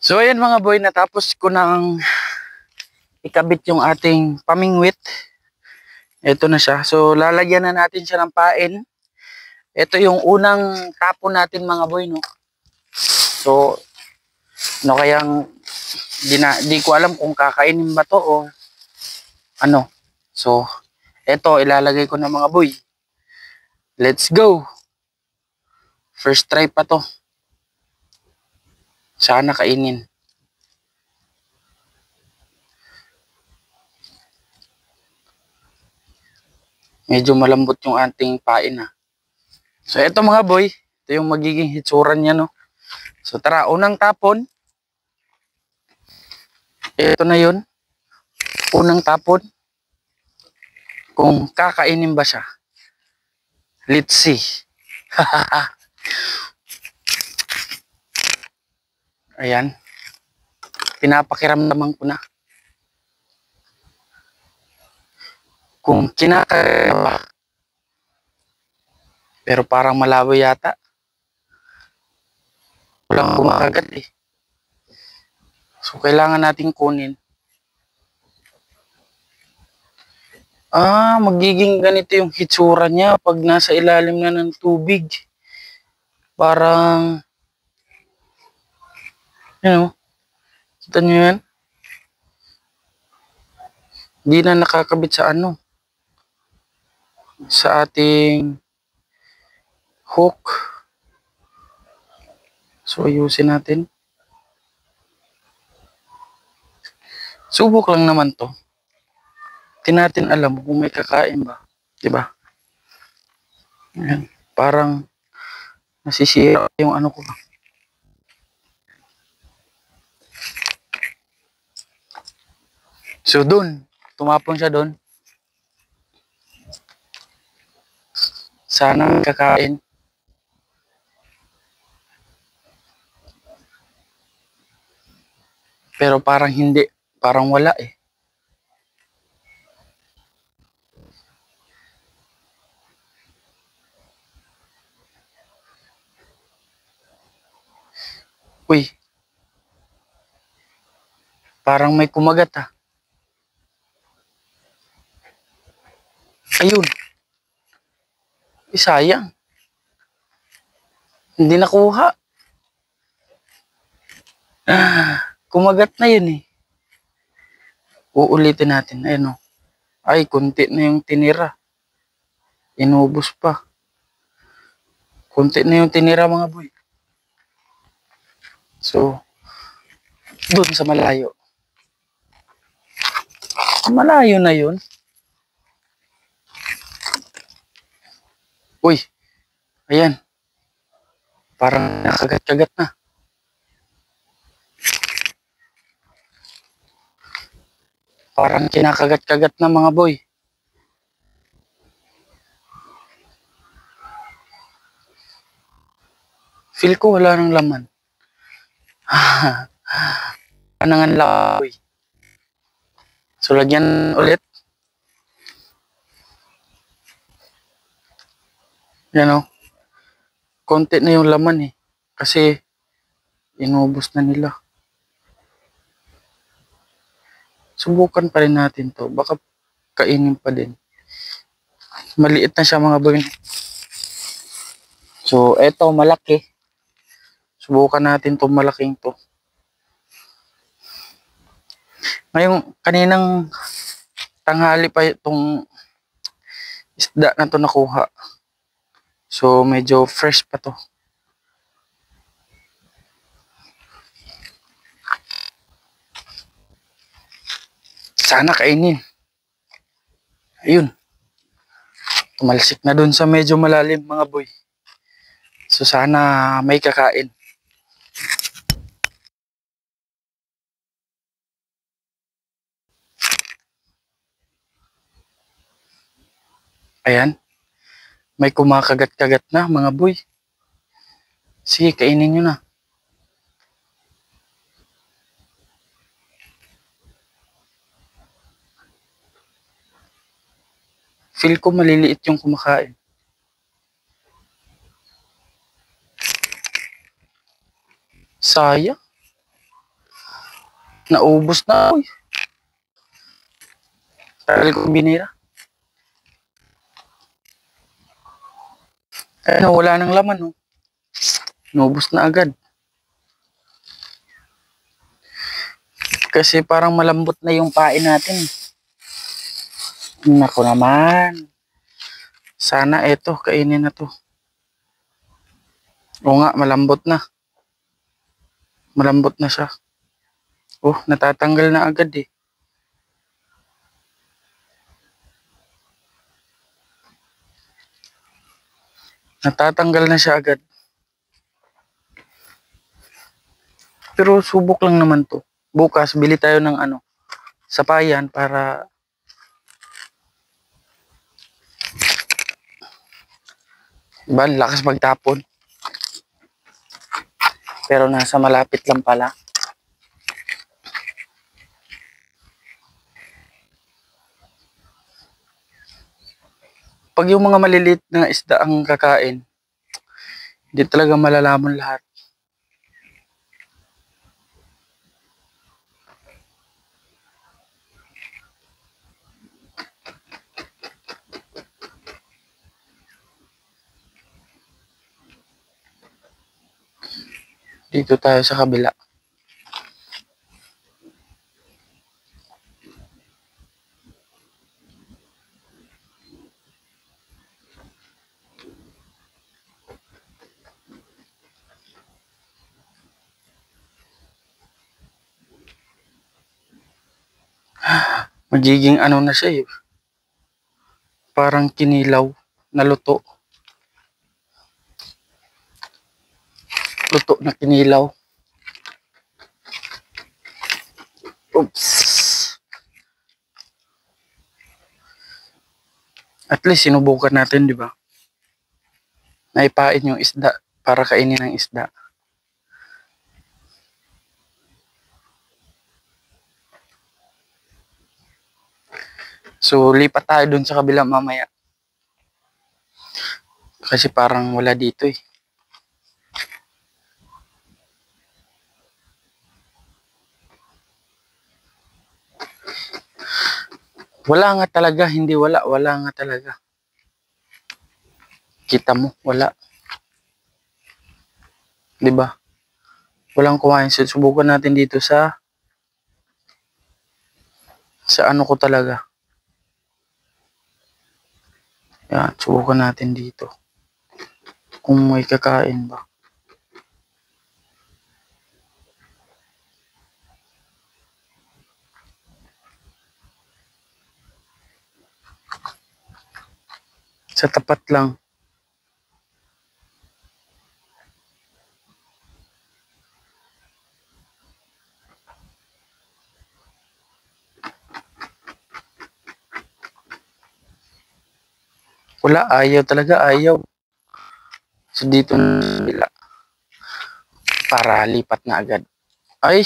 So ayan mga boy, natapos ko nang ikabit yung ating pamingwit. Ito na siya. So lalagyan na natin siya ng pain. Ito yung unang tapon natin mga boy, no. So no, kayang di ko alam kung kakainin ba to o ano. So ito ilalagay ko na mga boy. Let's go. First try pa to. Sana kainin. Medyo malambot yung ating pain, ha. So ito mga boy, ito yung magiging hitsuran niya, no. So tara, unang tapon. Ito na yun. Unang tapon. Kung kakainin ba siya. Let's see. Ayan. Pinapakiramdaman ko na. Kung kinakain ba. Pero parang malabo yata. Walang kumakagat eh. So kailangan nating kunin. Magiging ganito yung hitsura niya pag nasa ilalim na ng tubig. Parang, kita nyo yan? Hindi na nakakabit sa sa ating hook. So ayusin natin. Subok lang naman to. Hindi natin alam kung may kakain ba. Diba? Ayan. Parang nasisira yung ko. So dun, tumapon siya dun. Sana kakain. Pero parang hindi. Parang wala eh. Uy. Parang may kumagat ah. Ayun. Sayang. Hindi nakuha. Kumagat na yun eh. Uulitin natin. Ayun o. Ay, kunti na yung tinira. Inubos pa. Kunti na yung tinira mga boy. So, dun sa malayo. Malayo na yun. Uy. Ayan. Parang nakagat-kagat na. Parang kinakagat-kagat na mga boy. Feel ko wala nang laman. Panangan lang boy. So lagyan ulit. Yan o. Konti na yung laman eh. Kasi inubos na nila. Subukan pa rin natin to. Baka kainin pa din. Maliit na siya mga boy. So eto malaki. Subukan natin to malaking to. Ngayong kaninang tanghali pa itong isda na to nakuha. So medyo fresh pa to. Sana kainin. Ayun. Tumalsik na dun sa medyo malalim mga boy. So sana may kakain. Ayan. May kumakagat-kagat na mga boy. Sige, kainin nyo na. Feel ko maliliit yung kumakain. Sayang. Naubos na. Uy, tagal kong binira. Eh, wala nang laman, oh. Naubos na agad. Kasi parang malambot na yung pain natin. Nako naman. Sana eto, kainin na to. Oo nga, malambot na. Malambot na siya. Oh, natatanggal na agad eh. Natatanggal na siya agad. Pero subok lang naman to. Bukas, bili tayo ng ano, sapayan para diba, lakas magtapon. Pero nasa malapit lang pala. Pag yung mga maliliit na isda ang kakain, hindi talaga malalaman lahat. Dito tayo sa kabila. Magiging ano na siya eh. Parang kinilaw na luto. Luto na kinilaw. Oops. At least sinubukan natin, di ba? Naipain yung isda para kainin ng isda. So, lipat tayo dun sa kabila mamaya. Kasi parang wala dito eh. Wala nga talaga, hindi wala. Wala nga talaga. Kita mo, wala. Diba? Walang kumain. So, subukan natin dito sa ano ko talaga. Yan, subukan natin dito. Kung may kakain ba. Sa tapat lang. Wala, ayaw talaga, ayaw. So dito na bila. Para lipat na agad. Ay,